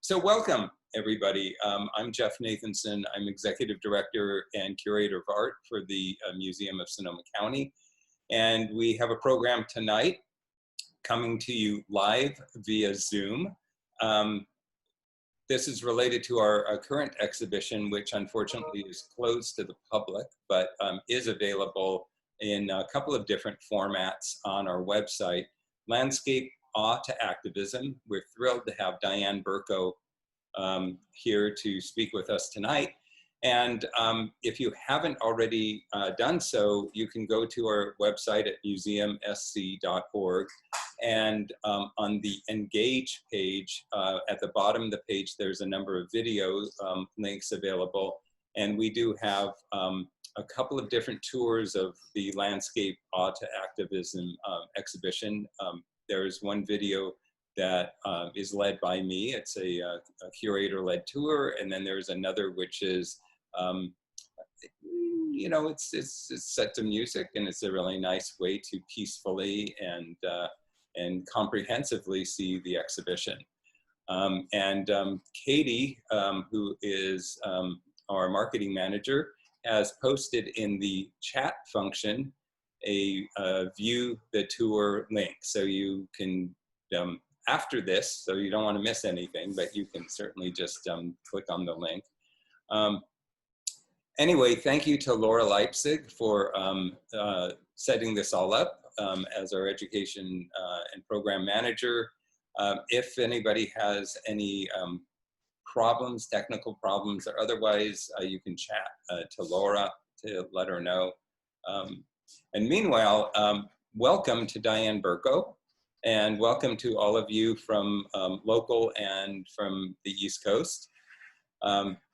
So welcome, everybody. I'm Jeff Nathanson. I'm Executive Director and Curator of Art for the Museum of Sonoma County. And we have a program tonight coming to you live via Zoom. This is related to our current exhibition, which unfortunately is closed to the public, but is available in a couple of different formats on our website. Landscape Awe to Activism. We're thrilled to have Diane Burko here to speak with us tonight. And if you haven't already done so, you can go to our website at museumsc.org. And on the Engage page, at the bottom of the page, there's a number of video links available. And we do have a couple of different tours of the Landscape Awe to Activism exhibition. There's one video that is led by me. It's a curator-led tour, and then there's another which is, you know, it's set to music, and it's a really nice way to peacefully and comprehensively see the exhibition. Katie, who is our marketing manager, has posted in the chat function a view the tour link. So you can, after this, so you don't want to miss anything, but you can certainly just click on the link. Anyway, thank you to Laura Leipzig for setting this all up as our education and program manager. If anybody has any problems, technical problems or otherwise, you can chat to Laura to let her know. And meanwhile, welcome to Diane Burko, and welcome to all of you from local and from the East Coast.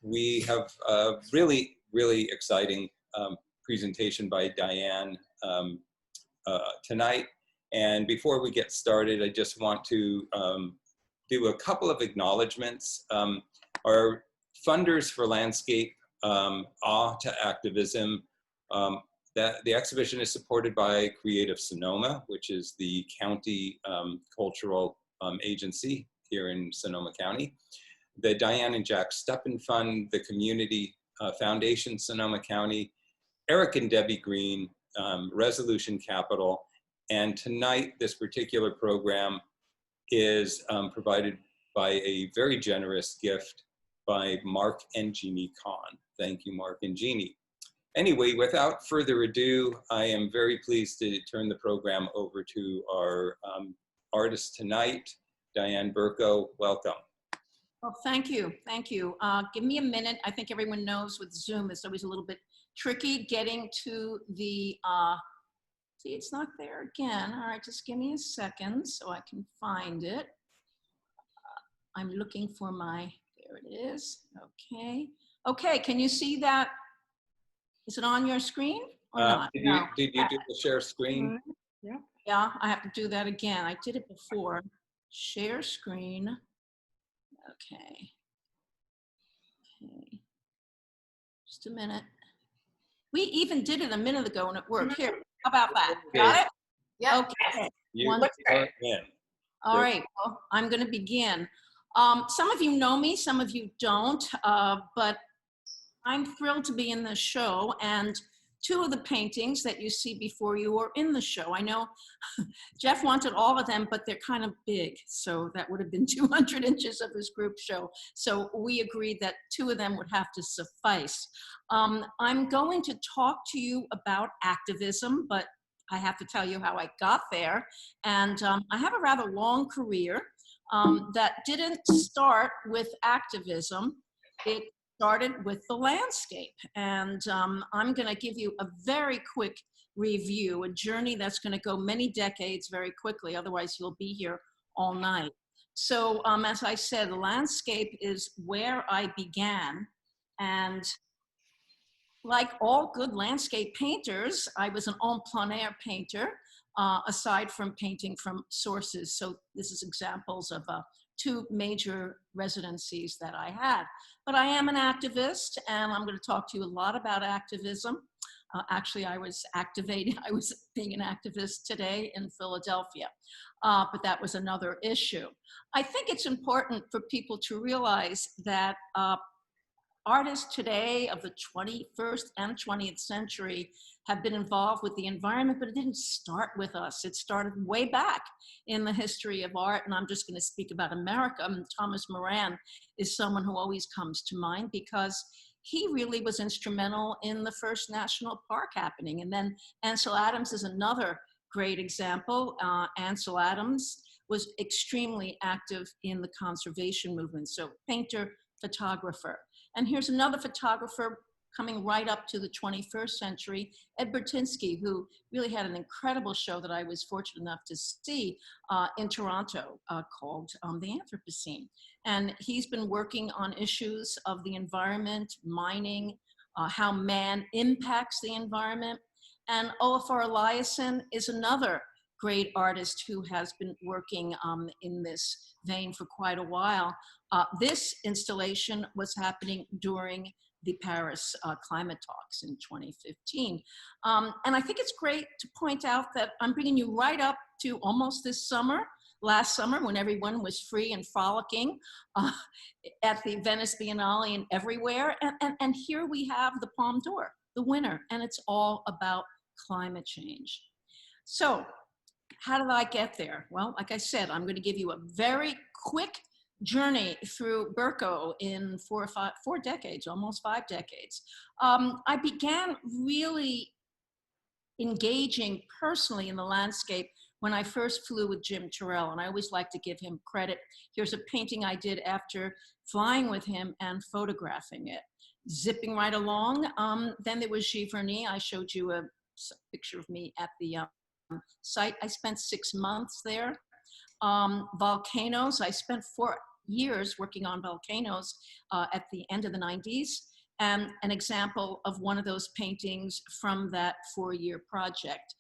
We have a really exciting presentation by Diane tonight. And before we get started, I just want to do a couple of acknowledgments. Our funders for Landscape Awe to Activism, the exhibition is supported by Creative Sonoma, which is the county cultural agency here in Sonoma County. The Diane and Jack Steppen Fund, the Community Foundation Sonoma County, Eric and Debbie Green, Resolution Capital, and tonight this particular program is provided by a very generous gift by Mark and Jeannie Kahn. Thank you, Mark and Jeannie. Anyway, without further ado, I am very pleased to turn the program over to our artist tonight, Diane Burko. Welcome. Well, thank you. Thank you. Give me a minute. I think everyone knows with Zoom, it's always a little bit tricky getting to the, see, it's not there again. All right, just give me a second so I can find it. I'm looking for my, there it is. Okay. Okay, can you see that? Is it on your screen or not? Did you do the share screen? Yeah. Yeah, I have to do that again. I did it before. Share screen. Okay. Okay. Just a minute. We even did it a minute ago and it worked. Here, how about that? Okay. Got it? Yeah. Okay. You are in. All right, well, I'm going to begin. Some of you know me, some of you don't, but I'm thrilled to be in this show, and two of the paintings that you see before you are in the show. I know Jeff wanted all of them, but they're kind of big, so that would have been 200 inches of his group show. So we agreed that two of them would have to suffice. I'm going to talk to you about activism, but I have to tell you how I got there. And I have a rather long career that didn't start with activism. It started with the landscape. And I'm gonna give you a very quick review, a journey that's gonna go many decades very quickly, otherwise you'll be here all night. So as I said, the landscape is where I began. And like all good landscape painters, I was an en plein air painter, aside from painting from sources. So this is examples of two major residencies that I had. But I am an activist, and I'm going to talk to you a lot about activism. Actually, I was activating, I was being an activist today in Philadelphia, but that was another issue. I think it's important for people to realize that artists today of the 21st and 20th century have been involved with the environment, but it didn't start with us. It started way back in the history of art, and I'm just going to speak about America. Thomas Moran is someone who always comes to mind because he really was instrumental in the first national park happening. And then Ansel Adams is another great example. Ansel Adams was extremely active in the conservation movement. So painter, photographer. And here's another photographer coming right up to the 21st century, Ed Bertinsky, who really had an incredible show that I was fortunate enough to see in Toronto called The Anthropocene. And he's been working on issues of the environment, mining, how man impacts the environment. And Olafur Eliasson is another great artist who has been working in this vein for quite a while. This installation was happening during the Paris climate talks in 2015. And I think it's great to point out that I'm bringing you right up to almost this summer, last summer, when everyone was free and frolicking at the Venice Biennale and everywhere. And here we have the Palme d'Or, the winner, and it's all about climate change. So how did I get there? Well, like I said, I'm going to give you a very quick journey through Burko in 4 decades, almost 5 decades. I began really engaging personally in the landscape when I first flew with Jim Turrell, and I always like to give him credit. Here's a painting I did after flying with him and photographing it. Zipping right along. Then there was Giverny. I showed you a picture of me at the site. I spent 6 months there. Volcanoes, I spent 4 years working on volcanoes at the end of the 90s, and an example of one of those paintings from that 4-year project,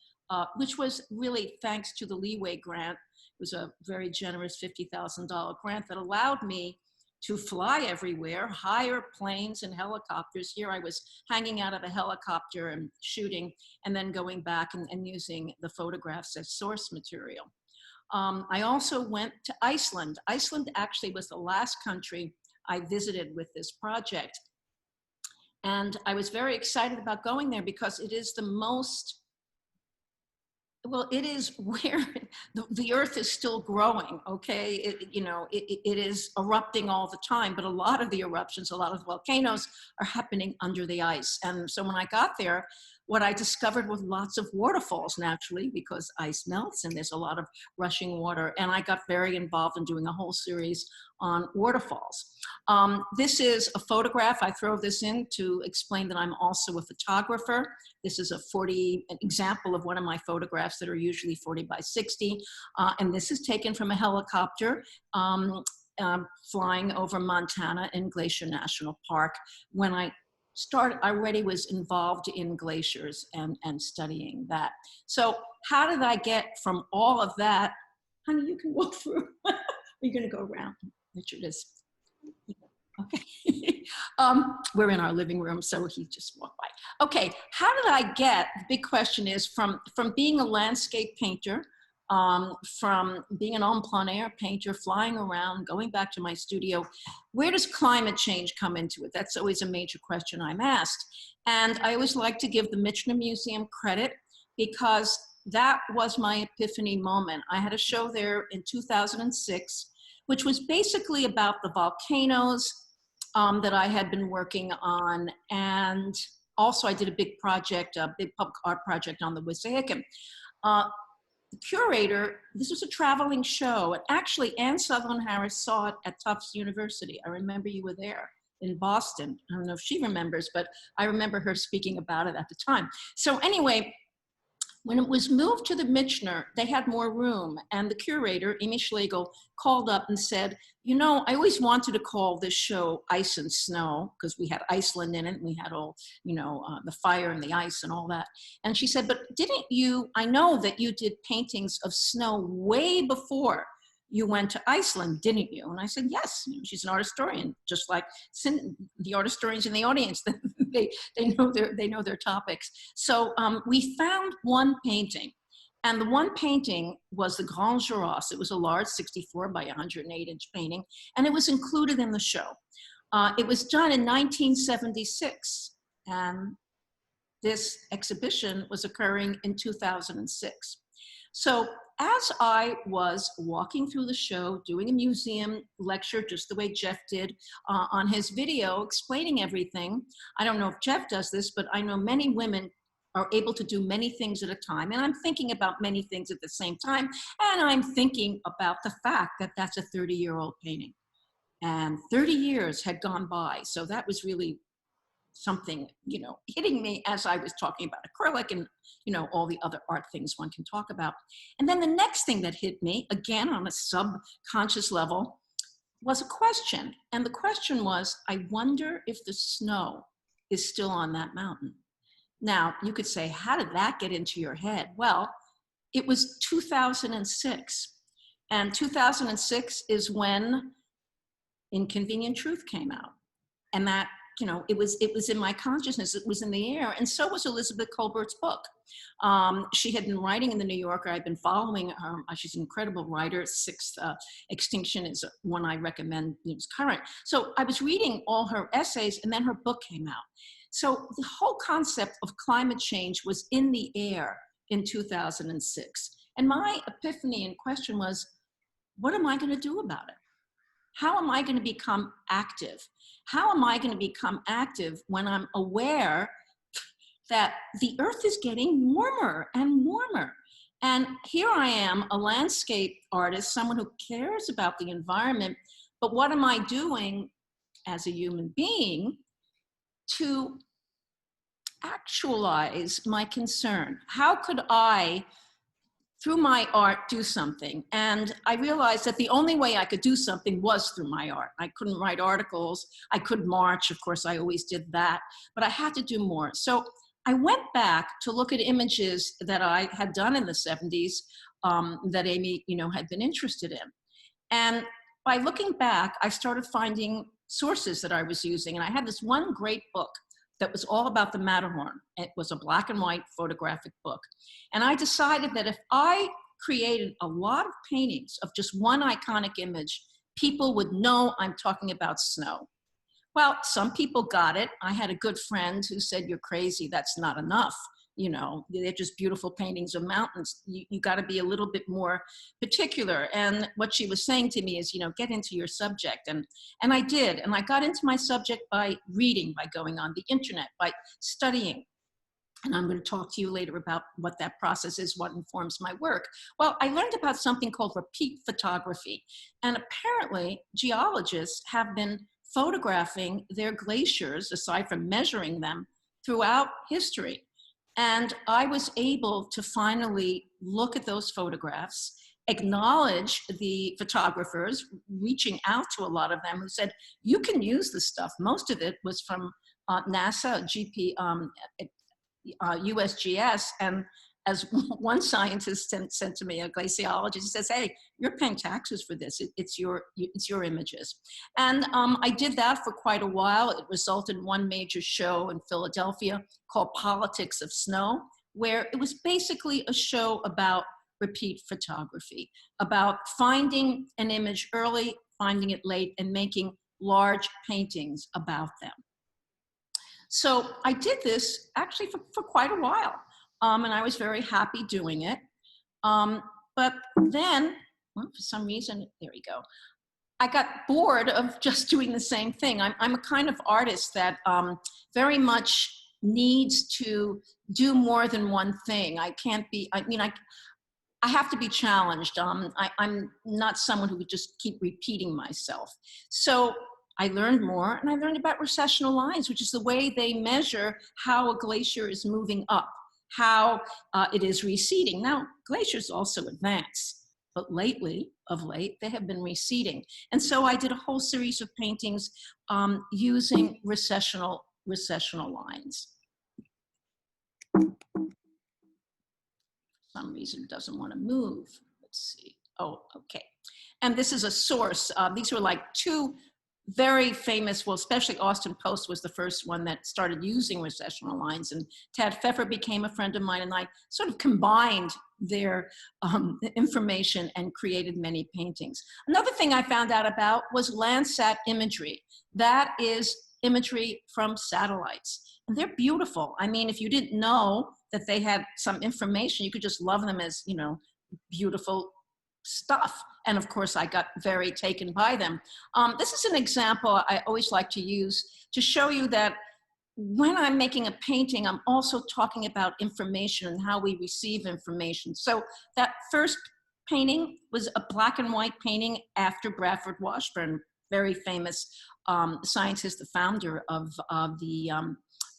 which was really thanks to the Leeway grant. It was a very generous $50,000 grant that allowed me to fly everywhere, hire planes and helicopters. Here I was hanging out of a helicopter and shooting, and then going back and using the photographs as source material. I also went to Iceland. Iceland actually was the last country I visited with this project. And I was very excited about going there because it is the most, well, it is where the earth is still growing, okay? It is erupting all the time, but a lot of the eruptions, a lot of volcanoes are happening under the ice. And so when I got there, what I discovered was lots of waterfalls, naturally, because ice melts and there's a lot of rushing water. And I got very involved in doing a whole series on waterfalls. This is a photograph. I throw this in to explain that I'm also a photographer. This is an example of one of my photographs that are usually 40 by 60. And this is taken from a helicopter flying over Montana in Glacier National Park. When I already was involved in glaciers and studying that. So how did I get from all of that? Honey, you can walk through. You're gonna go around. Richard is, okay. We're in our living room, so he just walked by. Okay, how did I get, the big question is, from being a landscape painter, from being an en plein air painter, flying around, going back to my studio, where does climate change come into it? That's always a major question I'm asked. And I always like to give the Michener Museum credit because that was my epiphany moment. I had a show there in 2006, which was basically about the volcanoes that I had been working on. And also I did a big project, a big public art project on the Wissahickon. The Curator, this was a traveling show, and actually Anne Sutherland Harris saw it at Tufts University. I remember you were there in Boston. I don't know if she remembers, but I remember her speaking about it at the time. So anyway, when it was moved to the Michener, they had more room, and the curator, Amy Schlegel, called up and said, you know, I always wanted to call this show Ice and Snow, because we had Iceland in it, and we had all, you know, the fire and the ice and all that. And she said, but didn't you, I know that you did paintings of snow way before you went to Iceland, didn't you? And I said, yes. You know, she's an art historian, just like the art historians in the audience. they know their topics. So we found one painting. And the one painting was the Grand Juras. It was a large 64 by 108-inch painting, and it was included in the show. It was done in 1976, and this exhibition was occurring in 2006. So as I was walking through the show, doing a museum lecture, just the way Jeff did on his video, explaining everything, I don't know if Jeff does this, but I know many women are able to do many things at a time. And I'm thinking about many things at the same time. And I'm thinking about the fact that that's a 30-year-old painting. And 30 years had gone by. So that was really something, you know, hitting me as I was talking about acrylic and, you know, all the other art things one can talk about. And then the next thing that hit me, again on a subconscious level, was a question. And the question was, I wonder if the snow is still on that mountain. Now, you could say, how did that get into your head? Well, it was 2006. And 2006 is when Inconvenient Truth came out. And that, you know, it was in my consciousness, it was in the air. And so was Elizabeth Kolbert's book. She had been writing in the New Yorker. I've been following her. She's an incredible writer. Sixth Extinction is one I recommend. It's current. So I was reading all her essays, and then her book came out. So the whole concept of climate change was in the air in 2006. And my epiphany and question was, what am I going to do about it? How am I going to become active? How am I going to become active when I'm aware that the earth is getting warmer and warmer? And here I am, a landscape artist, someone who cares about the environment, but what am I doing as a human being to actualize my concern? How could I, through my art, do something? And I realized that the only way I could do something was through my art. I couldn't write articles. I could march. Of course, I always did that. But I had to do more. So I went back to look at images that I had done in the 70s that Amy, you know, had been interested in. And by looking back, I started finding sources that I was using. And I had this one great book that was all about the Matterhorn. It was a black and white photographic book. And I decided that if I created a lot of paintings of just one iconic image, people would know I'm talking about snow. Well, some people got it. I had a good friend who said, you're crazy, that's not enough. You know, they're just beautiful paintings of mountains. You got to be a little bit more particular. And what she was saying to me is, you know, get into your subject. And I did. And I got into my subject by reading, by going on the internet, by studying. And I'm going to talk to you later about what that process is, what informs my work. Well, I learned about something called repeat photography. And apparently, geologists have been photographing their glaciers, aside from measuring them, throughout history. And I was able to finally look at those photographs, acknowledge the photographers, reaching out to a lot of them who said, you can use this stuff. Most of it was from NASA, USGS, and as one scientist sent to me, a glaciologist, says, hey, you're paying taxes for this. It's your images. And I did that for quite a while. It resulted in one major show in Philadelphia called Politics of Snow, where it was basically a show about repeat photography, about finding an image early, finding it late, and making large paintings about them. So I did this actually for quite a while. And I was very happy doing it. But then, well, for some reason, there we go. I got bored of just doing the same thing. I'm a kind of artist that very much needs to do more than one thing. I can't be, I have to be challenged. I'm not someone who would just keep repeating myself. So I learned more, and I learned about recessional lines, which is the way they measure how a glacier is moving up, how it is receding. Now, glaciers also advance, but of late, they have been receding. And so I did a whole series of paintings using recessional lines. For some reason, it doesn't want to move. Let's see. Oh, okay. And this is a source. These were like two very famous, well, especially Austin Post was the first one that started using recessional lines, and Tad Pfeffer became a friend of mine, and I sort of combined their information and created many paintings. Another thing I found out about was Landsat Imagery. That is imagery from satellites, and they're beautiful. I mean, if you didn't know that they had some information, you could just love them as, you know, beautiful stuff. And of course, I got very taken by them. This is an example I always like to use to show you that when I'm making a painting, I'm also talking about information and how we receive information. So that first painting was a black and white painting after Bradford Washburn, very famous scientist, the founder of the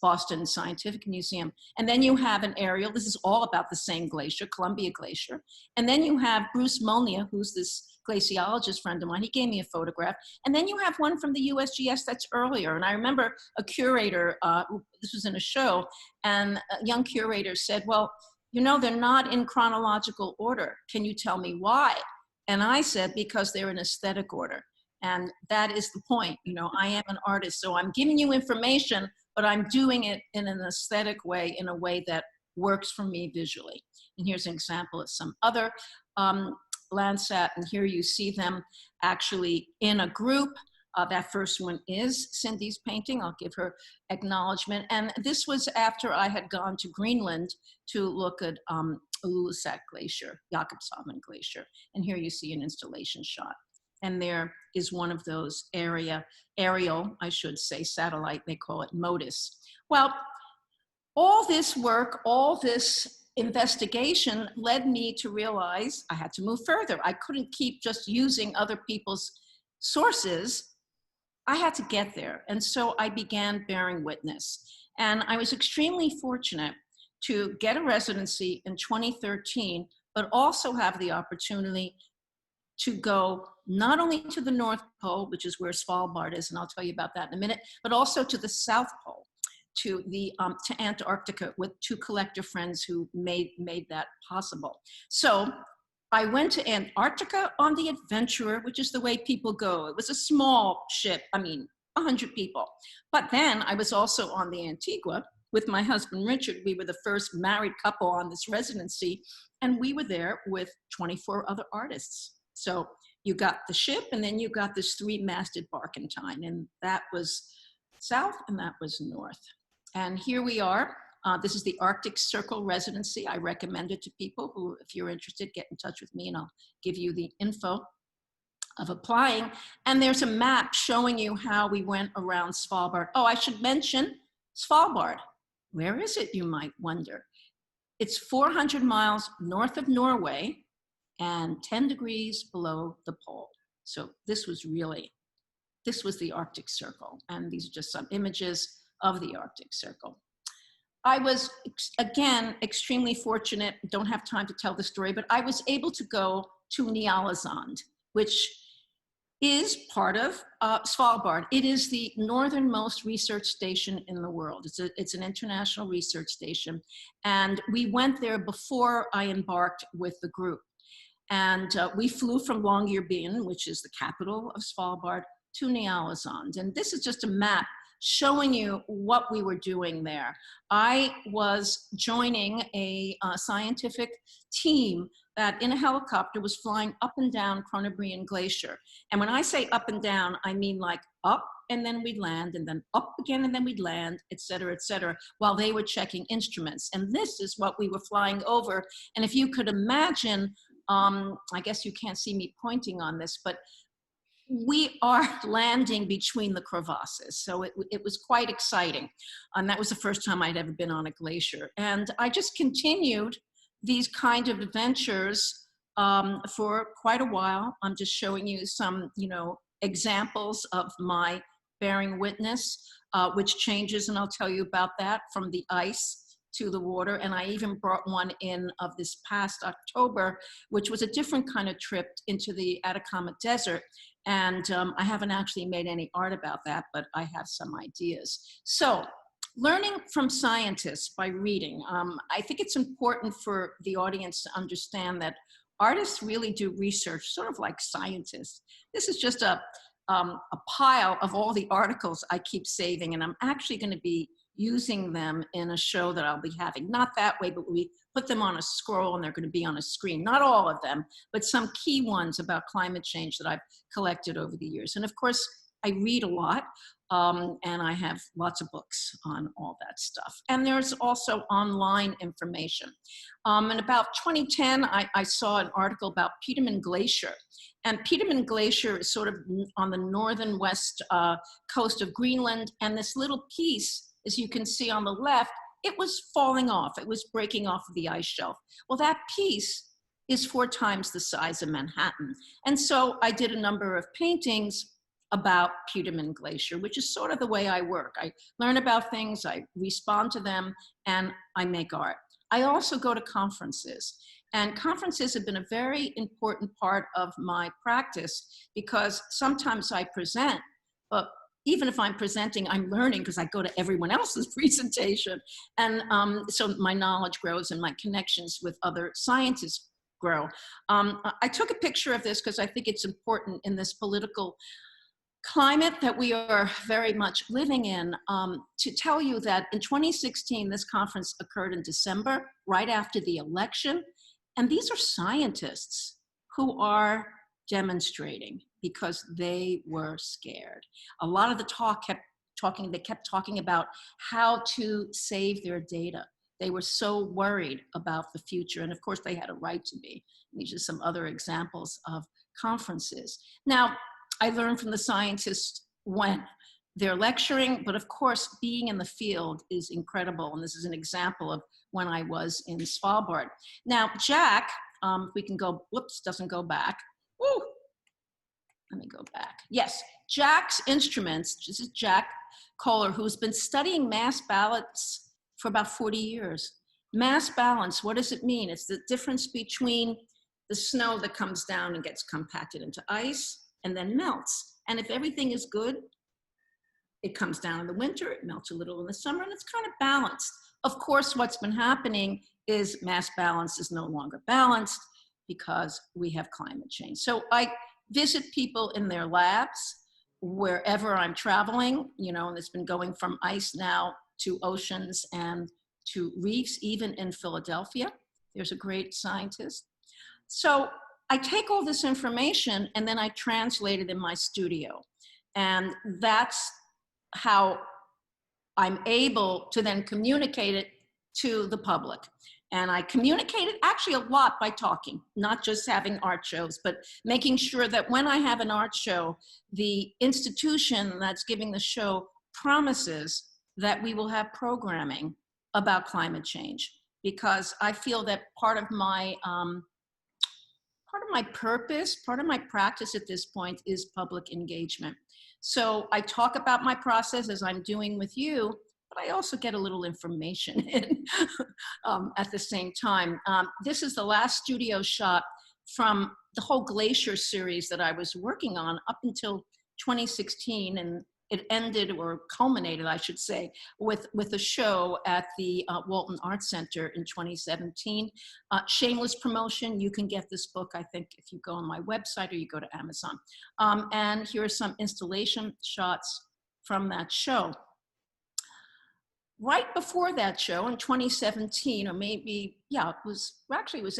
Boston Scientific Museum. And then you have an aerial. This is all about the same glacier, Columbia Glacier. And then you have Bruce Molnia, who's this glaciologist friend of mine. He gave me a photograph. And then you have one from the USGS that's earlier. And I remember a curator, this was in a show, and a young curator said, well, you know, they're not in chronological order. Can you tell me why? And I said, because they're in aesthetic order. And that is the point. You know, I am an artist, so I'm giving you information, but I'm doing it in an aesthetic way, in a way that works for me visually. And here's an example of some other Landsat, and here you see them actually in a group. That first one is Cindy's painting. I'll give her acknowledgement. And this was after I had gone to Greenland to look at Ilulissat Glacier, Jakobshavn Glacier. And here you see an installation shot. And there is one of those aerial, I should say, satellite, they call it MODIS. Well, all this work, all this investigation led me to realize I had to move further. I couldn't keep just using other people's sources. I had to get there. And so I began bearing witness. And I was extremely fortunate to get a residency in 2013, but also have the opportunity to go not only to the North Pole, which is where Svalbard is, and I'll tell you about that in a minute, but also to the South Pole, to Antarctica, with two collector friends who made that possible. So I went to Antarctica on the Adventurer, which is the way people go. It was a small ship, 100 people. But then I was also on the Antigua with my husband, Richard. We were the first married couple on this residency, and we were there with 24 other artists. So you got the ship, and then you got this 3-masted barkentine, and that was south and that was north. And here we are. This is the Arctic Circle residency. I recommend it to people who, if you're interested, get in touch with me and I'll give you the info of applying. And there's a map showing you how we went around Svalbard. Oh, I should mention Svalbard. Where is it, you might wonder? It's 400 miles north of Norway and 10 degrees below the pole. So this was the Arctic Circle. And these are just some images of the Arctic Circle. I was, again, extremely fortunate. Don't have time to tell the story, but I was able to go to Ny-Ålesund, which is part of Svalbard. It is the northernmost research station in the world. It's an international research station. And we went there before I embarked with the group. And we flew from Longyearbyen, which is the capital of Svalbard, to Ny-Ålesund. And this is just a map showing you what we were doing there. I was joining a scientific team that in a helicopter was flying up and down Kronobrian Glacier. And when I say up and down, I mean like up and then we'd land, and then up again and then we'd land, et cetera, while they were checking instruments. And this is what we were flying over. And if you could imagine, I guess you can't see me pointing on this, but we are landing between the crevasses. So it was quite exciting. And that was the first time I'd ever been on a glacier. And I just continued these kind of adventures for quite a while. I'm just showing you some, examples of my bearing witness, which changes, and I'll tell you about that, from the ice to the water. And I even brought one in of this past October, which was a different kind of trip into the Atacama Desert. And I haven't actually made any art about that, but I have some ideas. So learning from scientists by reading. I think it's important for the audience to understand that artists really do research, sort of like scientists. This is just a a pile of all the articles I keep saving, and I'm actually going to be using them in a show that I'll be having. Not that way, but we put them on a scroll and they're going to be on a screen. Not all of them, but some key ones about climate change that I've collected over the years. And of course, I read a lot, and I have lots of books on all that stuff. And there's also online information. In about 2010, I saw an article about Petermann Glacier. And Petermann Glacier is sort of on the northern west coast of Greenland. And this little piece, as you can see on the left, it was falling off. It was breaking off of the ice shelf. Well, that piece is 4 times the size of Manhattan. And so I did a number of paintings about Petermann Glacier, which is sort of the way I work. I learn about things, I respond to them, and I make art. I also go to conferences, and conferences have been a very important part of my practice because sometimes I present, but even if I'm presenting, I'm learning because I go to everyone else's presentation. And so my knowledge grows and my connections with other scientists grow. I took a picture of this because I think it's important in this political climate that we are very much living in, to tell you that in 2016, this conference occurred in December, right after the election. And these are scientists who are demonstrating because they were scared. A lot of the talk kept talking about how to save their data. They were so worried about the future. And of course, they had a right to be. These are some other examples of conferences. Now, I learned from the scientists when they're lecturing, but of course, being in the field is incredible. And this is an example of when I was in Svalbard. Now, Jack, if we can go, whoops, doesn't go back. Woo! Let me go back. Yes, Jack's instruments, this is Jack Kohler, who's been studying mass balance for about 40 years. Mass balance, what does it mean? It's the difference between the snow that comes down and gets compacted into ice and then melts. And if everything is good, it comes down in the winter, it melts a little in the summer, and it's kind of balanced. Of course, what's been happening is mass balance is no longer balanced because we have climate change. So I visit people in their labs wherever I'm traveling, you know, and it's been going from ice now to oceans and to reefs, even in Philadelphia. There's a great scientist. So I take all this information and then I translate it in my studio. And that's how I'm able to then communicate it to the public. And I communicate it actually a lot by talking, not just having art shows, but making sure that when I have an art show, the institution that's giving the show promises that we will have programming about climate change. Because I feel that part of my purpose, part of my practice at this point is public engagement. So I talk about my process as I'm doing with you, but I also get a little information in at the same time. This is the last studio shot from the whole glacier series that I was working on up until 2016, and it ended, or culminated, I should say, with a show at the Walton Arts Center in 2017. Shameless promotion, you can get this book, I think, if you go on my website or you go to Amazon. And here are some installation shots from that show. Right before that show in 2017, or maybe, yeah, it was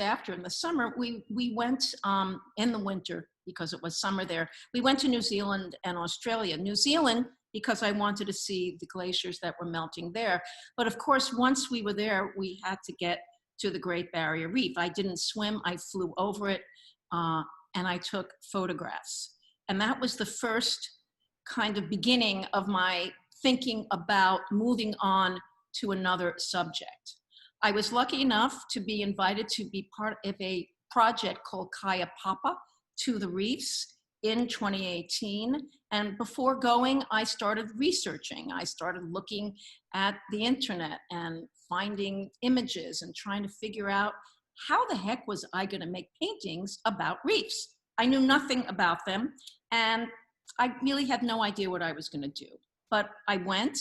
after, in the summer, we went in the winter, because it was summer there. We went to New Zealand and Australia. New Zealand, because I wanted to see the glaciers that were melting there. But of course, once we were there, we had to get to the Great Barrier Reef. I didn't swim, I flew over it, and I took photographs. And that was the first kind of beginning of my thinking about moving on to another subject. I was lucky enough to be invited to be part of a project called Kaya Papa to the reefs in 2018. And before going, I started researching. I started looking at the internet and finding images and trying to figure out how the heck was I gonna make paintings about reefs? I knew nothing about them, and I really had no idea what I was gonna do. But I went,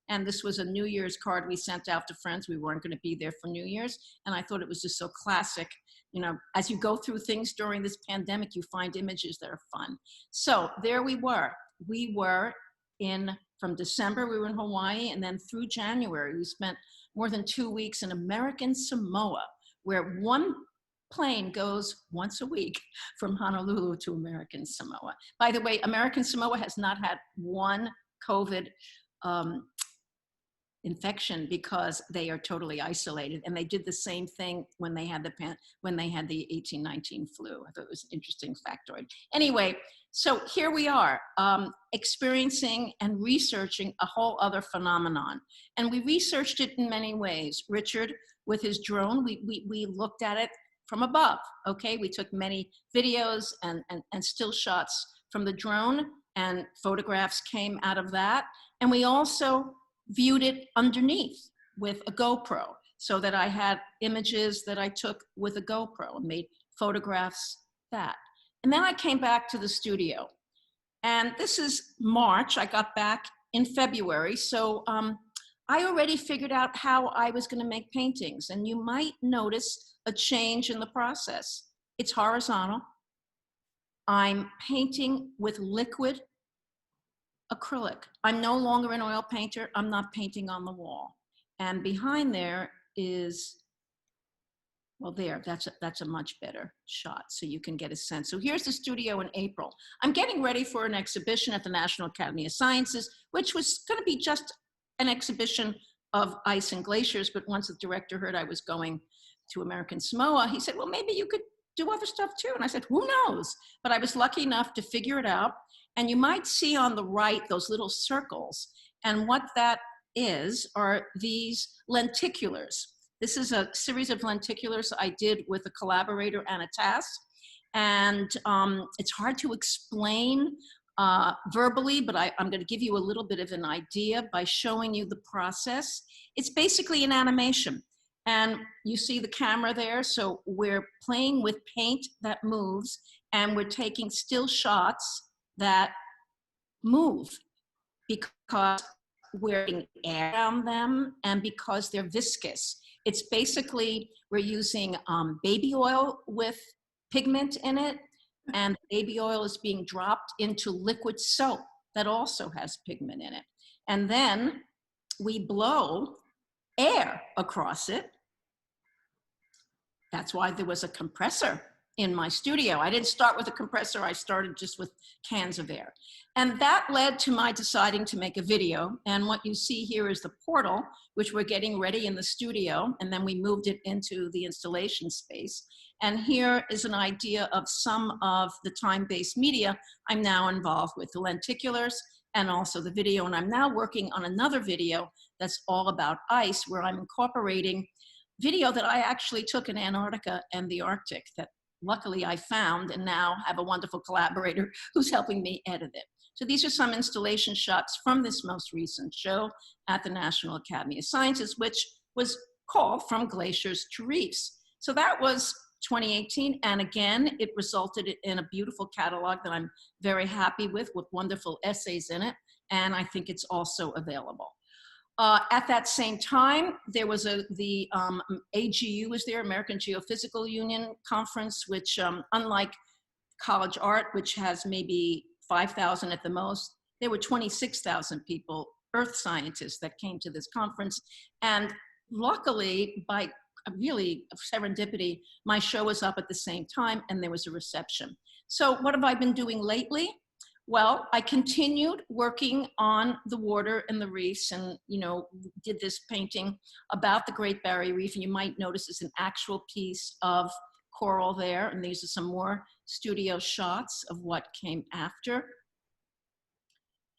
And this was a New Year's card we sent out to friends. We weren't going to be there for New Year's. And I thought it was just so classic. You know, as you go through things during this pandemic, you find images that are fun. So there we were. We were from December, we were in Hawaii, and then through January, we spent more than 2 weeks in American Samoa, where one plane goes once a week from Honolulu to American Samoa. By the way, American Samoa has not had one COVID infection because they are totally isolated, and they did the same thing when they had the 1819 flu. I thought it was an interesting factoid. Anyway, so here we are, experiencing and researching a whole other phenomenon, and we researched it in many ways. Richard, with his drone, we looked at it from above. Okay, we took many videos and still shots from the drone, and photographs came out of that, and we also viewed it underneath with a GoPro, so that I had images that I took with a GoPro and made photographs that. And then I came back to the studio. And this is March, I got back in February. So I already figured out how I was gonna make paintings. And you might notice a change in the process. It's horizontal. I'm painting with liquid acrylic. I'm no longer an oil painter. I'm not painting on the wall. And behind there is, well, there, that's a much better shot, so you can get a sense. So here's the studio in April. I'm getting ready for an exhibition at the National Academy of Sciences, which was going to be just an exhibition of ice and glaciers, but once the director heard I was going to American Samoa, he said, well, maybe you could do other stuff too. And I said, who knows? But I was lucky enough to figure it out. And you might see on the right those little circles. And what that is are these lenticulars. This is a series of lenticulars I did with a collaborator and a task. And it's hard to explain verbally, but I'm going to give you a little bit of an idea by showing you the process. It's basically an animation. And you see the camera there. So we're playing with paint that moves, and we're taking still shots that move because we're putting air around them and because they're viscous. It's basically, we're using baby oil with pigment in it, and baby oil is being dropped into liquid soap that also has pigment in it. And then we blow air across it. That's why there was a compressor in my studio. I didn't start with a compressor, I started just with cans of air. And that led to my deciding to make a video. And what you see here is the portal, which we're getting ready in the studio, and then we moved it into the installation space. And here is an idea of some of the time-based media I'm now involved with, the lenticulars and also the video. And I'm now working on another video that's all about ice, where I'm incorporating video that I actually took in Antarctica and the Arctic that luckily I found, and now have a wonderful collaborator who's helping me edit it. So these are some installation shots from this most recent show at the National Academy of Sciences, which was called From Glaciers to Reefs. So that was 2018, and again, it resulted in a beautiful catalog that I'm very happy with wonderful essays in it, and I think it's also available. At that same time, there was the AGU was there, American Geophysical Union conference, which unlike college art, which has maybe 5,000 at the most, there were 26,000 people, earth scientists, that came to this conference. And luckily, by really serendipity, my show was up at the same time and there was a reception. So what have I been doing lately? Well, I continued working on the water and the reefs, and did this painting about the Great Barrier Reef, and you might notice it's an actual piece of coral there, and these are some more studio shots of what came after.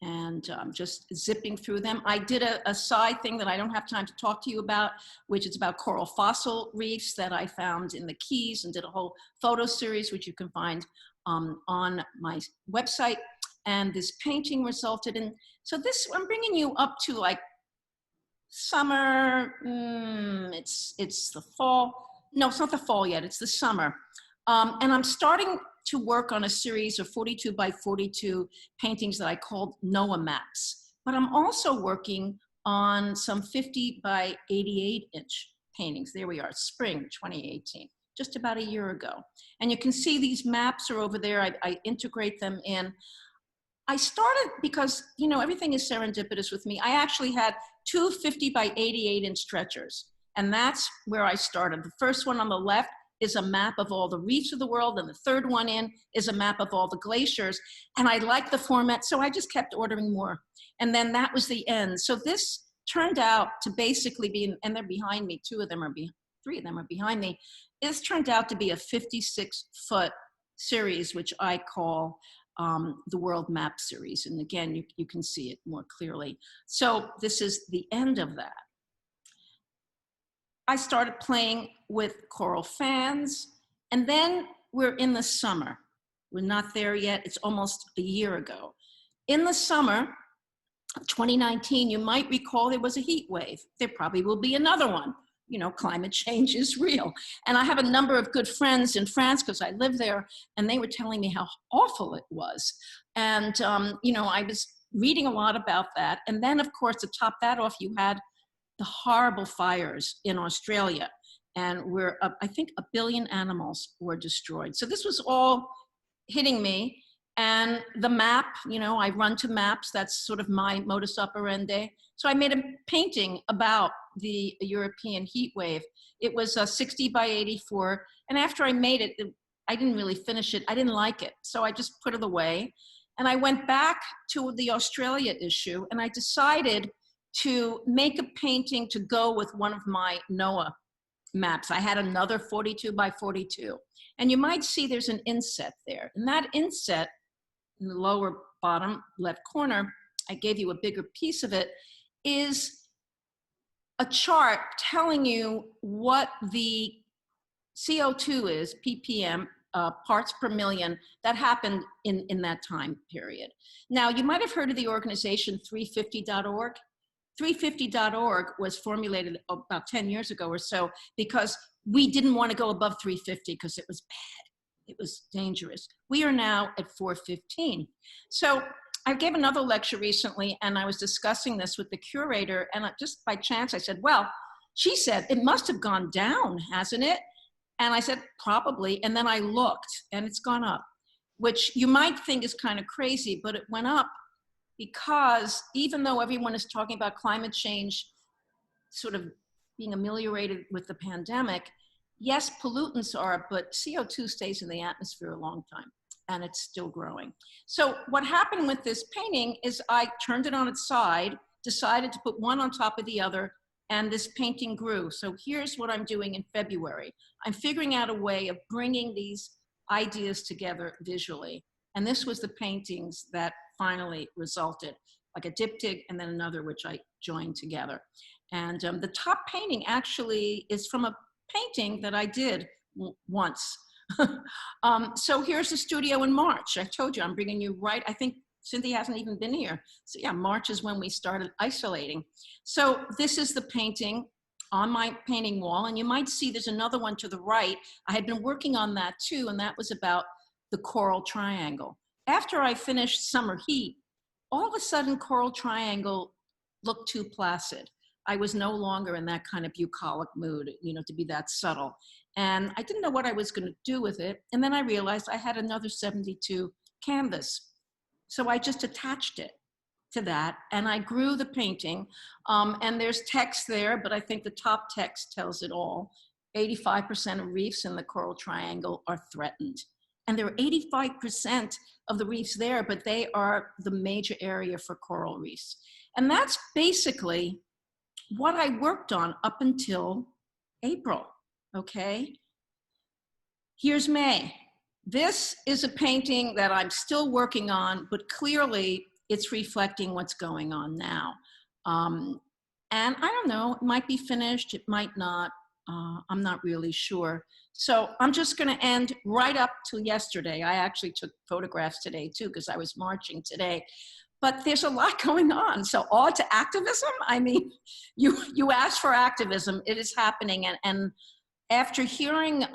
And I'm just zipping through them. I did a side thing that I don't have time to talk to you about, which is about coral fossil reefs that I found in the Keys, and did a whole photo series, which you can find on my website. And this painting resulted in, so this, I'm bringing you up to like summer, it's the fall. No, it's not the fall yet, it's the summer. And I'm starting to work on a series of 42 by 42 paintings that I called NOAA maps. But I'm also working on some 50 by 88 inch paintings. There we are, spring 2018, just about a year ago. And you can see these maps are over there. I integrate them in. I started because, you know, everything is serendipitous with me. I actually had two 50 by 88 inch stretchers, and that's where I started. The first one on the left is a map of all the reefs of the world, and the third one in is a map of all the glaciers. And I liked the format, so I just kept ordering more. And then that was the end. So this turned out to basically be, and they're behind me, three of them are behind me. This turned out to be a 56-foot series, which I call the World Map Series. And again, you can see it more clearly. So this is the end of that. I started playing with coral fans, and then we're in the summer. We're not there yet. It's almost a year ago. In the summer of 2019, you might recall there was a heat wave. There probably will be another one. You know, climate change is real. And I have a number of good friends in France because I live there, and they were telling me how awful it was. And, you know, I was reading a lot about that. And then, of course, to top that off, you had the horrible fires in Australia. And I think 1 billion animals were destroyed. So this was all hitting me. And the map, you know, I run to maps. That's sort of my modus operandi. So I made a painting about the European heat wave. It was 60 by 84. And after I made it, I didn't really finish it. I didn't like it. So I just put it away. And I went back to the Australia issue, and I decided to make a painting to go with one of my NOAA maps. I had another 42 by 42. And you might see there's an inset there. And that inset, in the lower bottom left corner, I gave you a bigger piece of it, is a chart telling you what the CO2 is, ppm, parts per million, that happened in that time period. Now, you might have heard of the organization 350.org. 350.org was formulated about 10 years ago or so because we didn't want to go above 350 because it was bad. It was dangerous. We are now at 415. So I gave another lecture recently, and I was discussing this with the curator, and just by chance I said, well, she said, it must have gone down, hasn't it? And I said, probably. And then I looked, and it's gone up, which you might think is kind of crazy, but it went up because even though everyone is talking about climate change sort of being ameliorated with the pandemic, yes, pollutants are, but CO2 stays in the atmosphere a long time, and it's still growing. So what happened with this painting is I turned it on its side, decided to put one on top of the other, and this painting grew. So here's what I'm doing in February. I'm figuring out a way of bringing these ideas together visually. And this was the paintings that finally resulted, like a diptych and then another which I joined together. And the top painting actually is from a painting that I did once. So here's the studio in March. I told you I'm bringing you right, I think Cynthia hasn't even been here. So yeah, March is when we started isolating. So this is the painting on my painting wall, and you might see there's another one to the right. I had been working on that too, and that was about the coral triangle. After I finished Summer Heat, all of a sudden Coral Triangle looked too placid. I was no longer in that kind of bucolic mood, you know, to be that subtle. And I didn't know what I was going to do with it. And then I realized I had another 72 canvas. So I just attached it to that, and I grew the painting. And there's text there, but I think the top text tells it all. 85% of reefs in the Coral Triangle are threatened. And there are 85% of the reefs there, but they are the major area for coral reefs. And that's basically what I worked on up until April, okay? Here's May. This is a painting that I'm still working on, but clearly it's reflecting what's going on now. And I don't know, it might be finished, it might not. I'm not really sure. So I'm just gonna end right up to yesterday. I actually took photographs today too, because I was marching today. But there's a lot going on. So all to activism, I mean, you asked for activism, it is happening. And after hearing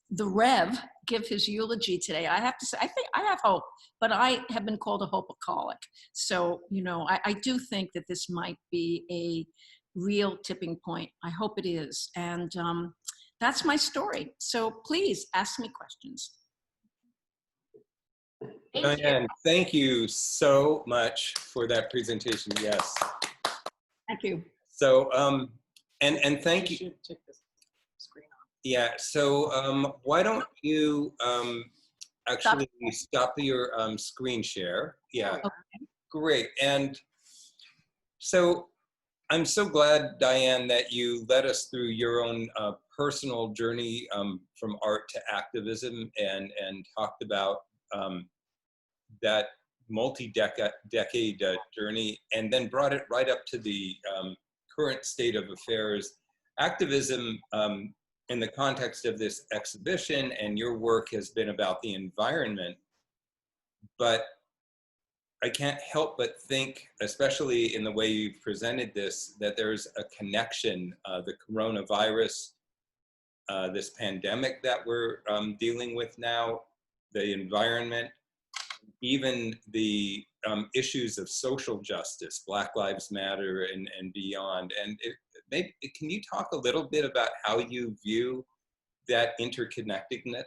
the Rev give his eulogy today, I have to say, I think I have hope, but I have been called a hopeaholic. So, you know, I do think that this might be a real tipping point. I hope it is. And that's my story. So please ask me questions. Diane, thank you so much for that presentation. Yes. Thank you. So, and thank you. Take the screen off. Yeah. So, why don't you actually stop your screen share? Yeah. Okay. Great. And so, I'm so glad, Diane, that you led us through your own personal journey from art to activism, and talked about that multi-decade journey, and then brought it right up to the current state of affairs. Activism in the context of this exhibition and your work has been about the environment, but I can't help but think, especially in the way you've presented this, that there's a connection, the coronavirus, this pandemic that we're dealing with now, the environment, even the issues of social justice, Black Lives Matter and beyond. And can you talk a little bit about how you view that interconnectedness?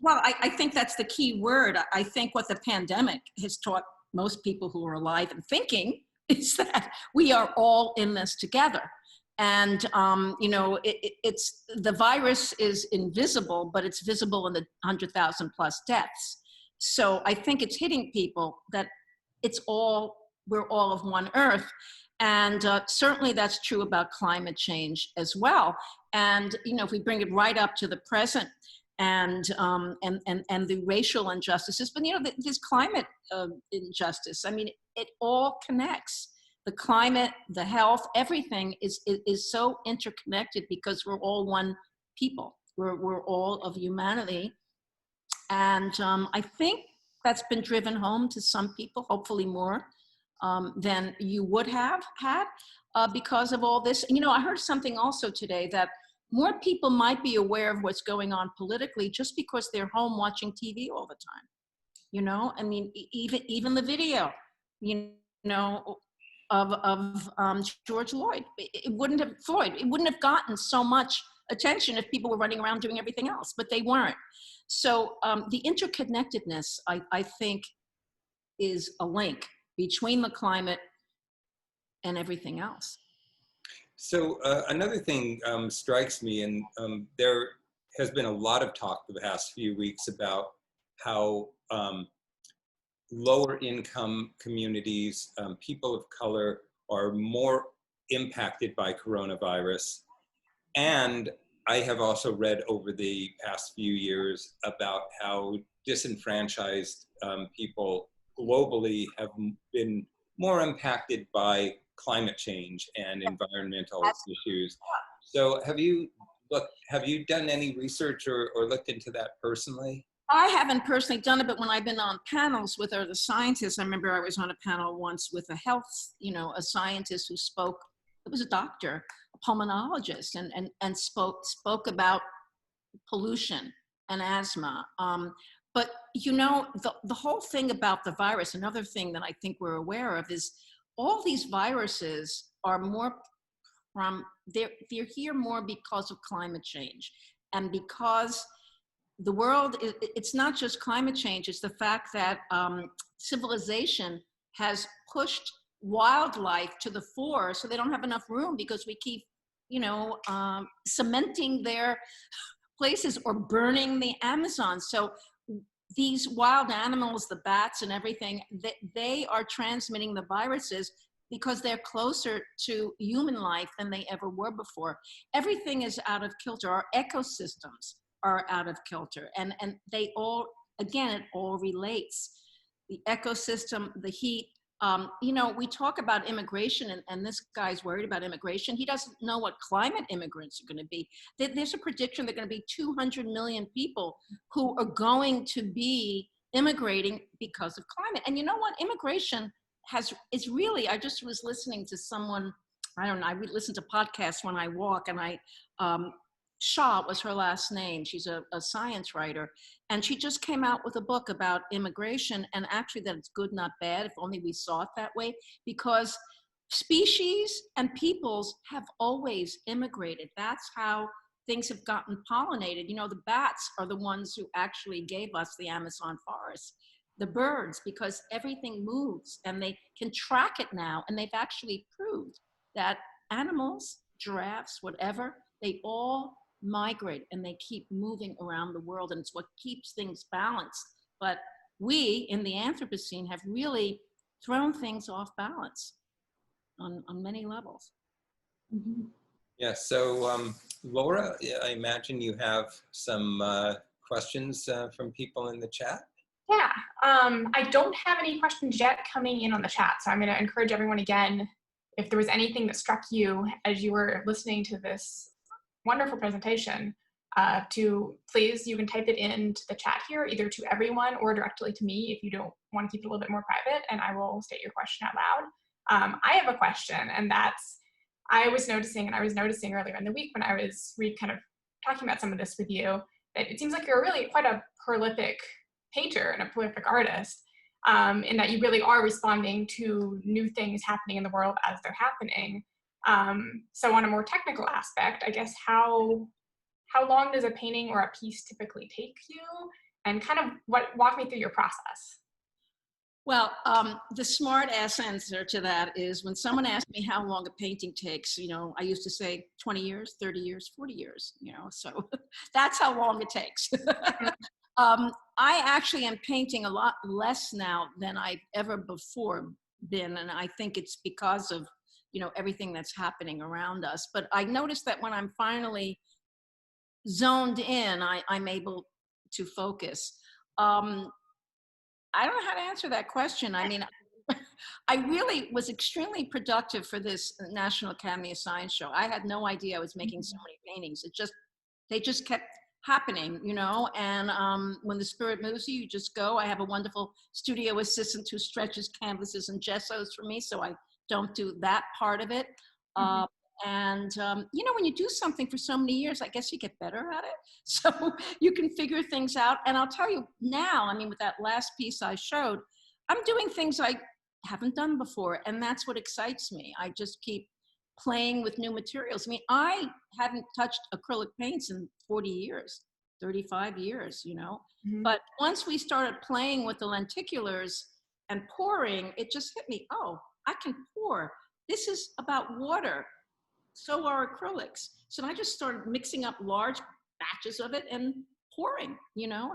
Well, I think that's the key word. I think what the pandemic has taught most people who are alive and thinking is that we are all in this together. And, you know, it's the virus is invisible, but it's visible in the 100,000 plus deaths. So I think it's hitting people that we're all of one earth. And certainly that's true about climate change as well. And, you know, if we bring it right up to the present, and the racial injustices, but you know, this climate injustice, I mean, it all connects. The climate, the health, everything is so interconnected because we're all one people. We're all of humanity. And I think that's been driven home to some people, hopefully more than you would have had because of all this. You know, I heard something also today that more people might be aware of what's going on politically just because they're home watching TV all the time. You know, I mean, even the video, you know, of George Floyd. It wouldn't have gotten so much attention if people were running around doing everything else, but they weren't. So the interconnectedness, I think, is a link between the climate and everything else. So another thing strikes me, and there has been a lot of talk the past few weeks about how lower income communities, people of color, are more impacted by coronavirus. And I have also read over the past few years about how disenfranchised people globally have been more impacted by climate change and environmental issues. So have you done any research or looked into that personally? I haven't personally done it, but when I've been on panels with other scientists, I remember I was on a panel once with a scientist who spoke, it was a doctor, a pulmonologist, and spoke about pollution and asthma. But you know, the whole thing about the virus, another thing that I think we're aware of is all these viruses are more they're here more because of climate change, and because the world, it's not just climate change, it's the fact that civilization has pushed wildlife to the fore, so they don't have enough room because we keep, you know, cementing their places or burning the Amazon. So these wild animals, the bats and everything, they are transmitting the viruses because they're closer to human life than they ever were before. Everything is out of kilter. Our ecosystems are out of kilter, and they all, again, it all relates. The ecosystem, the heat, you know, we talk about immigration, and this guy's worried about immigration. He doesn't know what climate immigrants are going to be. There's a prediction there are going to be 200 million people who are going to be immigrating because of climate. And you know what? Immigration is really, I just was listening to someone, I don't know, I listen to podcasts when I walk, and Shaw was her last name. She's a science writer. And she just came out with a book about immigration, and actually that it's good, not bad, if only we saw it that way, because species and peoples have always immigrated. That's how things have gotten pollinated. You know, the bats are the ones who actually gave us the Amazon forest. The birds, because everything moves and they can track it now. And they've actually proved that animals, giraffes, whatever, they all migrate and they keep moving around the world, and it's what keeps things balanced. But we in the Anthropocene have really thrown things off balance on many levels. Mm-hmm. Yeah, so Laura, I imagine you have some questions from people in the chat? Yeah, I don't have any questions yet coming in on the chat, so I'm going to encourage everyone again, if there was anything that struck you as you were listening to this wonderful presentation, to please, you can type it into the chat here, either to everyone or directly to me if you don't want to keep it a little bit more private, and I will state your question out loud. I have a question, and that's, I was noticing earlier in the week when I was kind of talking about some of this with you, that it seems like you're really quite a prolific painter and a prolific artist, in that you really are responding to new things happening in the world as they're happening. So on a more technical aspect, I guess, how long does a painting or a piece typically take you? And kind of walk me through your process. Well, the smart ass answer to that is when someone asks me how long a painting takes, you know, I used to say 20 years, 30 years, 40 years, you know, so that's how long it takes. I actually am painting a lot less now than I've ever before been. And I think it's because of, you know, everything that's happening around us. But I noticed that when I'm finally zoned in, I'm able to focus. I don't know how to answer that question. I mean, I really was extremely productive for this National Academy of Science show. I had no idea I was making so many paintings. They just kept happening, you know, and when the spirit moves you, you just go. I have a wonderful studio assistant who stretches canvases and gessos for me, so I don't do that part of it. And, you know, when you do something for so many years, I guess you get better at it. So you can figure things out. And I'll tell you now, I mean, with that last piece I showed, I'm doing things I haven't done before. And that's what excites me. I just keep playing with new materials. I mean, I hadn't touched acrylic paints in 40 years, 35 years, you know. But once we started playing with the lenticulars and pouring, it just hit me, oh, I can pour. This is about water. So are acrylics. So I just started mixing up large batches of it and pouring, you know,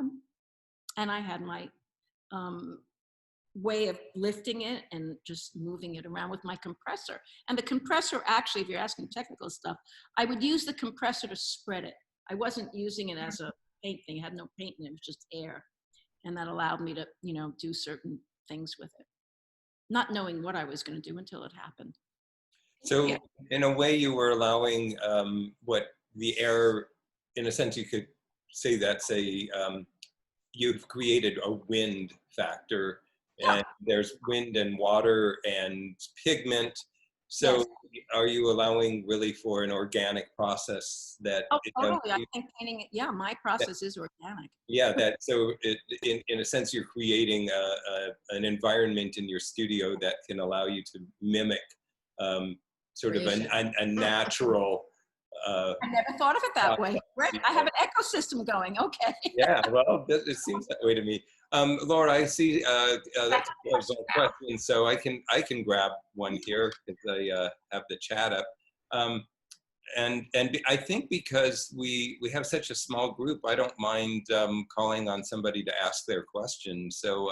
and I had my way of lifting it and just moving it around with my compressor. And the compressor, actually, if you're asking technical stuff, I would use the compressor to spread it. I wasn't using it as a paint thing. It had no paint in it, it was just air. And that allowed me to, you know, do certain things with it, not knowing what I was going to do until it happened. So in a way you were allowing what the air, in a sense you could say that, say, you've created a wind factor, and there's wind and water and pigment. So yes. Are you allowing really for an organic process that? Oh, totally. I think painting, yeah, my process is organic. Yeah, that, so in a sense you're creating an environment in your studio that can allow you to mimic sort of a natural. I never thought of it that way. Right, I have an ecosystem going. Okay. Yeah, well, it seems that way to me. Laura, I see that's a question, so I can grab one here because I have the chat up. And I think because we have such a small group, I don't mind calling on somebody to ask their question. So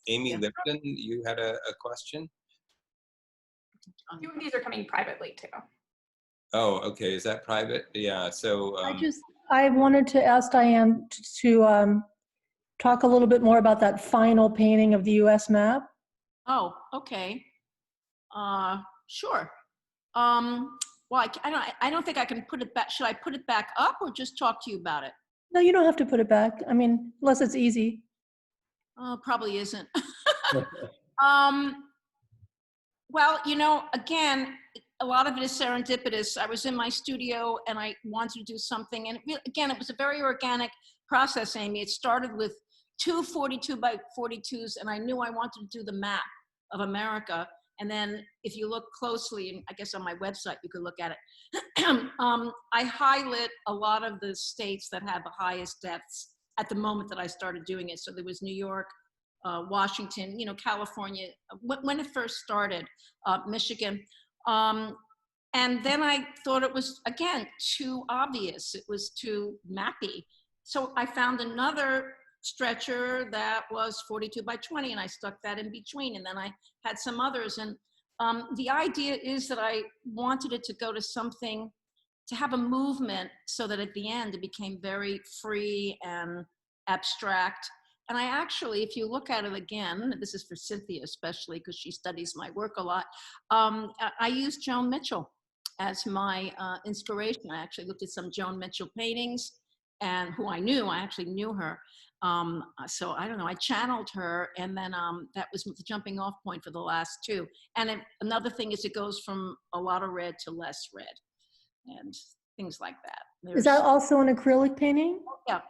Amy Lipton, you had a question? A few of these are coming privately too. Oh, okay. Is that private? Yeah. So I wanted to ask Diane to talk a little bit more about that final painting of the U.S. map. Oh, okay. Sure. Well, I don't think I can put it back. Should I put it back up or just talk to you about it? No, you don't have to put it back. I mean, unless it's easy. Probably isn't. Well, you know, again, a lot of it is serendipitous. I was in my studio and I wanted to do something. And again, it was a very organic process, Amy. It started with 2 42 by 42s, and I knew I wanted to do the map of America. And then if you look closely, and I guess on my website, you could look at it, I highlight a lot of the states that have the highest deaths at the moment that I started doing it. So there was New York, Washington, California, when it first started, Michigan. And then I thought it was, again, too obvious. It was too mappy. So I found another stretcher that was 42 by 20, and I stuck that in between. And then I had some others. And the idea is that I wanted it to go to something, to have a movement, so that at the end it became very free and abstract. And I actually, if you look at it again, this is for Cynthia especially, because she studies my work a lot, I used Joan Mitchell as my inspiration. I actually looked at some Joan Mitchell paintings, and who I actually knew her. So I don't know, I channeled her, and then that was the jumping off point for the last two. And another thing is it goes from a lot of red to less red, and things like that. Is that also an acrylic painting? Yeah,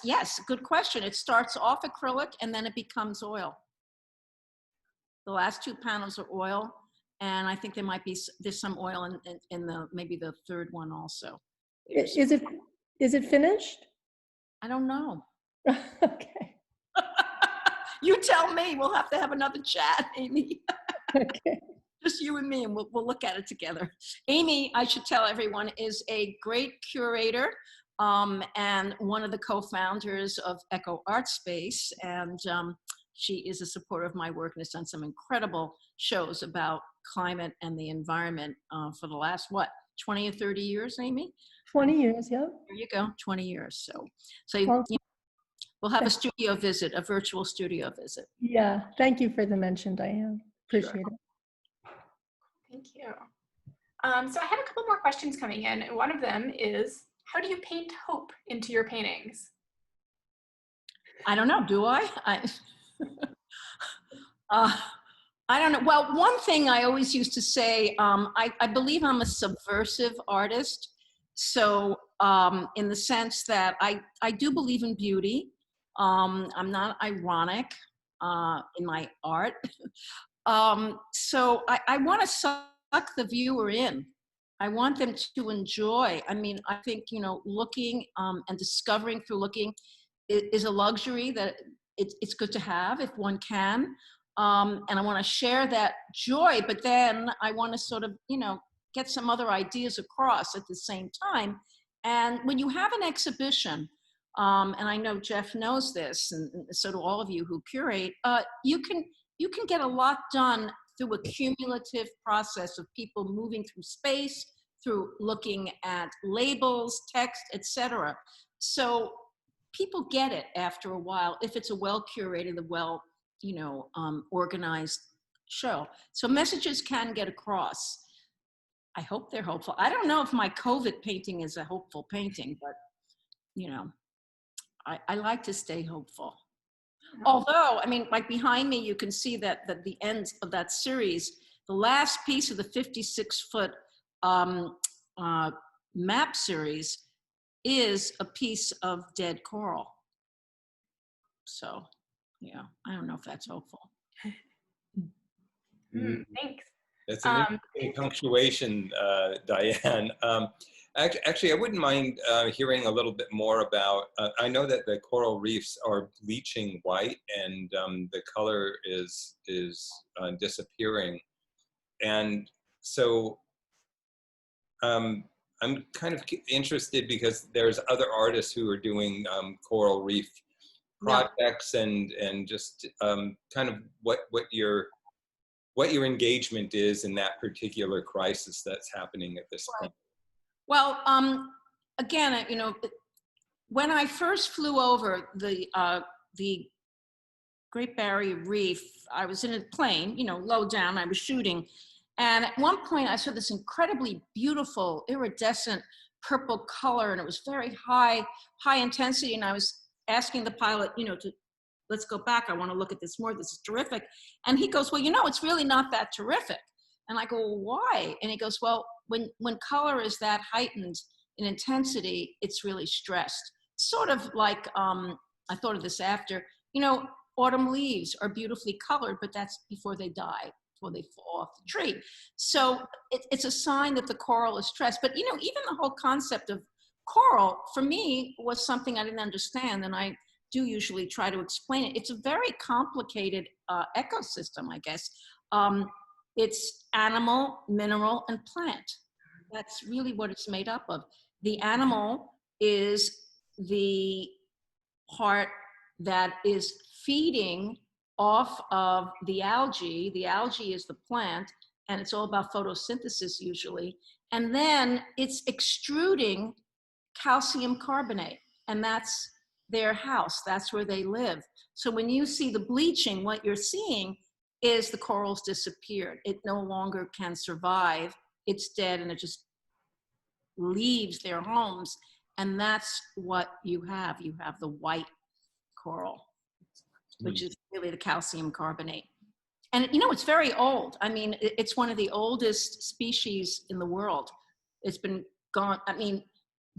yes, good question. It starts off acrylic and then it becomes oil. The last two panels are oil, and I think there's some oil in maybe the third one also. Is it finished? I don't know. Okay. You tell me. We'll have to have another chat, Amy. Okay. Just you and me, and we'll look at it together. Amy, I should tell everyone, is a great curator and one of the co-founders of Echo Art Space. And she is a supporter of my work and has done some incredible shows about climate and the environment for the last, 20 or 30 years, Amy? 20 years, yeah. There you go, 20 years. So we'll have a studio visit, a virtual studio visit. Yeah, thank you for the mention, Diane. Appreciate it. Thank you. So I have a couple more questions coming in. One of them is, how do you paint hope into your paintings? I don't know, do I? I don't know. Well, one thing I always used to say, I believe I'm a subversive artist. So in the sense that I do believe in beauty. I'm not ironic in my art. So I want to suck the viewer in. I want them to enjoy. I mean, I think, looking and discovering through looking is a luxury that it's good to have if one can. And I want to share that joy, but then I want to sort of, get some other ideas across at the same time. And when you have an exhibition, and I know Jeff knows this, and so do all of you who curate, you can get a lot done through a cumulative process of people moving through space, through looking at labels, text, etc. So people get it after a while if it's a well-curated, organized show. So messages can get across. I hope they're hopeful. I don't know if my COVID painting is a hopeful painting, but I like to stay hopeful. Although, I mean, like behind me, you can see that the end of that series, the last piece of the 56-foot map series is a piece of dead coral. So, yeah, I don't know if that's hopeful. Thanks. That's an interesting punctuation, Diane. Actually, I wouldn't mind hearing a little bit more about, I know that the coral reefs are bleaching white and the color is disappearing. And so I'm kind of interested because there's other artists who are doing coral reef projects and just kind of what your engagement is in that particular crisis that's happening at this point. Well, again, when I first flew over the Great Barrier Reef, I was in a plane, low down, I was shooting. And at one point I saw this incredibly beautiful iridescent purple color, and it was very high intensity. And I was asking the pilot, let's go back. I want to look at this more. This is terrific. And he goes, well, it's really not that terrific. And I go, well, why? And he goes, well, when color is that heightened in intensity, it's really stressed. Sort of like, I thought of this after, you know, autumn leaves are beautifully colored, but that's before they die, before they fall off the tree. So it's a sign that the coral is stressed. But, you know, even the whole concept of coral, for me, was something I didn't understand, and I do usually try to explain it. It's a very complicated ecosystem, I guess. It's animal, mineral, and plant. That's really what it's made up of. The animal is the part that is feeding off of the algae. The algae is the plant, and it's all about photosynthesis usually. And then it's extruding calcium carbonate, and that's their house. That's where they live. So when you see the bleaching, what you're seeing is the corals disappeared. It no longer can survive. It's dead, and it just leaves their homes. And that's what you have. You have the white coral, which is really the calcium carbonate. And you know, it's very old. I mean, it's one of the oldest species in the world. It's been gone. I mean,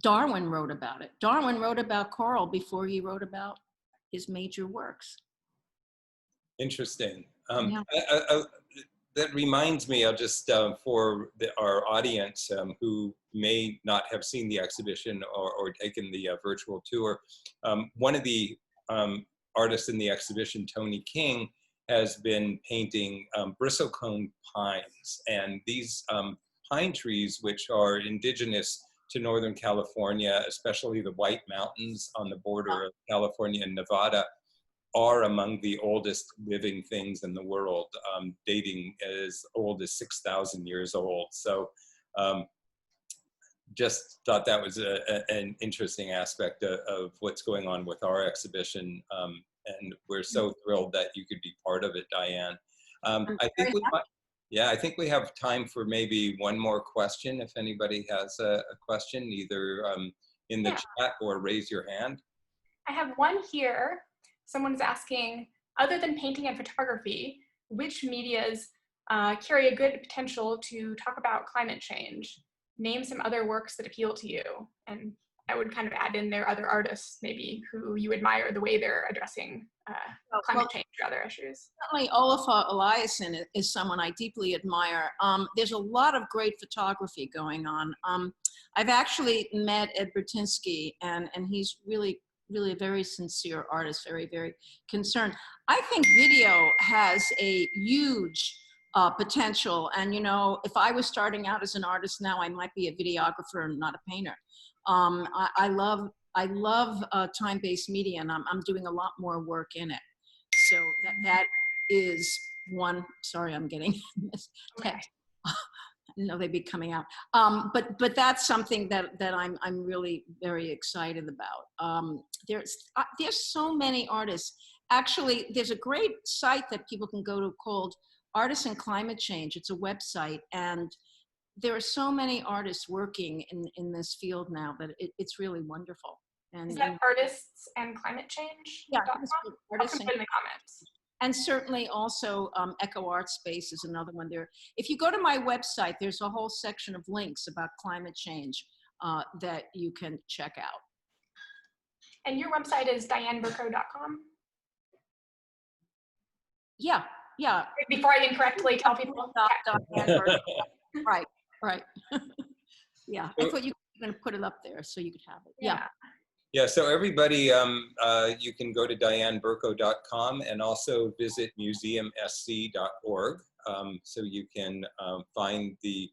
Darwin wrote about it. Darwin wrote about coral before he wrote about his major works. Interesting. Yeah. That reminds me, I'll just, for our audience who may not have seen the exhibition or taken the virtual tour, one of the artists in the exhibition, Tony King, has been painting bristlecone pines. And these pine trees, which are indigenous to Northern California, especially the White Mountains on the border of California and Nevada, are among the oldest living things in the world, dating as old as 6,000 years old. So just thought that was an interesting aspect of what's going on with our exhibition. And we're so thrilled that you could be part of it, Diane. I think we have time for maybe one more question. If anybody has a question, either in the chat or raise your hand. I have one here. Someone's asking, other than painting and photography, which medias carry a good potential to talk about climate change? Name some other works that appeal to you. And I would kind of add in there other artists maybe who you admire the way they're addressing climate change or other issues. Certainly Olafur Eliasson is someone I deeply admire. There's a lot of great photography going on. I've actually met Ed Bertinsky, and he's really a very sincere artist, very, very concerned. I think video has a huge potential. And, you know, if I was starting out as an artist now, I might be a videographer and not a painter. I love time-based media, and I'm doing a lot more work in it. So that is one. Sorry, I'm getting this text. I didn't know they'd be coming out. But that's something that I'm really very excited about. There's so many artists. Actually, there's a great site that people can go to called Artists and Climate Change. It's a website, and there are so many artists working in this field now that it's really wonderful. And is that Artists and Climate Change? Yeah, I'll put it in the comments. And certainly also Echo Art Space is another one there. If you go to my website, there's a whole section of links about climate change that you can check out. And your website is dianeburko.com? Yeah. Before I incorrectly tell people. Right. Yeah, I thought you were going to put it up there so you could have it. Yeah. Yeah, so everybody, you can go to dianeburko.com and also visit museumsc.org. So you can find the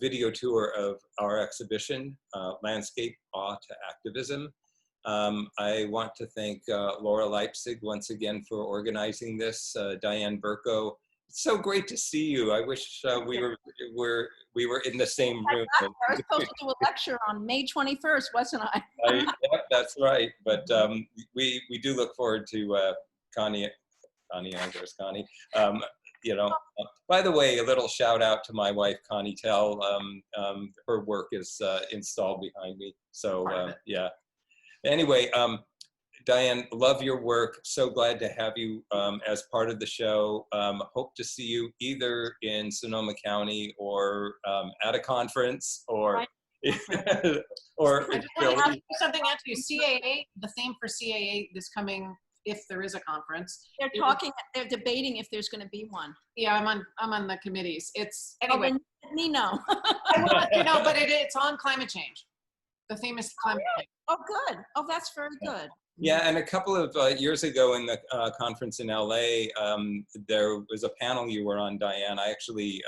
video tour of our exhibition, Landscape, Awe to Activism. I want to thank Laura Leipzig once again for organizing this. Diane Burko, it's so great to see you. I wish we were in the same room. I was supposed to do a lecture on May 21st, wasn't I? Yep, that's right. But we do look forward to Connie, there's Connie. You know, by the way, a little shout out to my wife, Connie Tell. Her work is installed behind me. So yeah. Anyway, Diane, love your work. So glad to have you as part of the show. Hope to see you either in Sonoma County or at a conference or or I just want to ask you something else. CAA, the theme for CAA this coming, if there is a conference. They're debating if there's going to be one. Yeah, I'm on the committees. It's Oh, anyway. then let me know. I will let you know, but it's on climate change. The theme is climate change. Oh, good. Oh, that's very good. Yeah, and a couple of years ago in the conference in LA, there was a panel you were on, Diane. I actually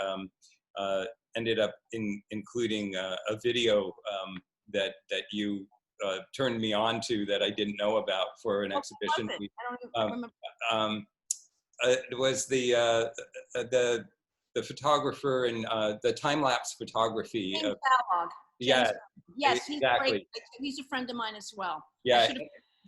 ended up including a video that you turned me on to that I didn't know about for an exhibition. I don't remember. It was the photographer and the time-lapse photography. James Ballog. Yeah, yes, he's exactly. great. He's a friend of mine as well. Yeah,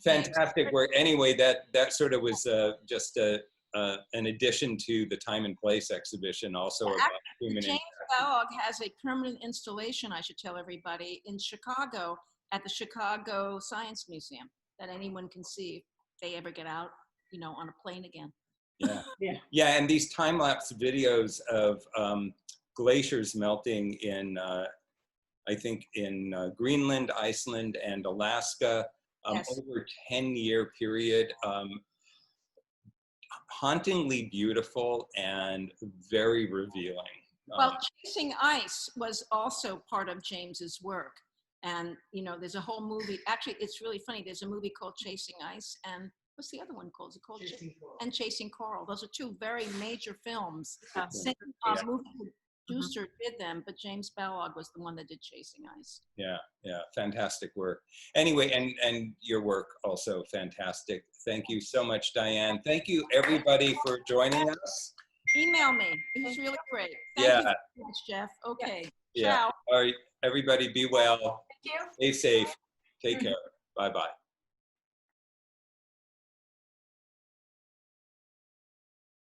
fantastic work. Anyway, that sort of was just an addition to the Time and Place exhibition, also about human James Ballog has a permanent installation, I should tell everybody, in Chicago at the Chicago Science Museum that anyone can see if they ever get out, on a plane again. Yeah, and these time-lapse videos of glaciers melting in, I think in Greenland, Iceland, and Alaska, over a 10-year period, hauntingly beautiful and very revealing. Well, Chasing Ice was also part of James's work. And, there's a whole movie. Actually, it's really funny. There's a movie called Chasing Ice. And what's the other one called? Is it called Chasing Coral? Those are two very major films. Same movie producer did them, but James Ballog was the one that did Chasing Ice. Yeah, fantastic work. Anyway, and your work also fantastic. Thank you so much, Diane. Thank you, everybody, for joining us. Email me. It was really great. Thank you very much, Jeff. Okay. Yeah. Ciao. All right, everybody, be well. Thank you. Stay safe. Take care. Bye-bye.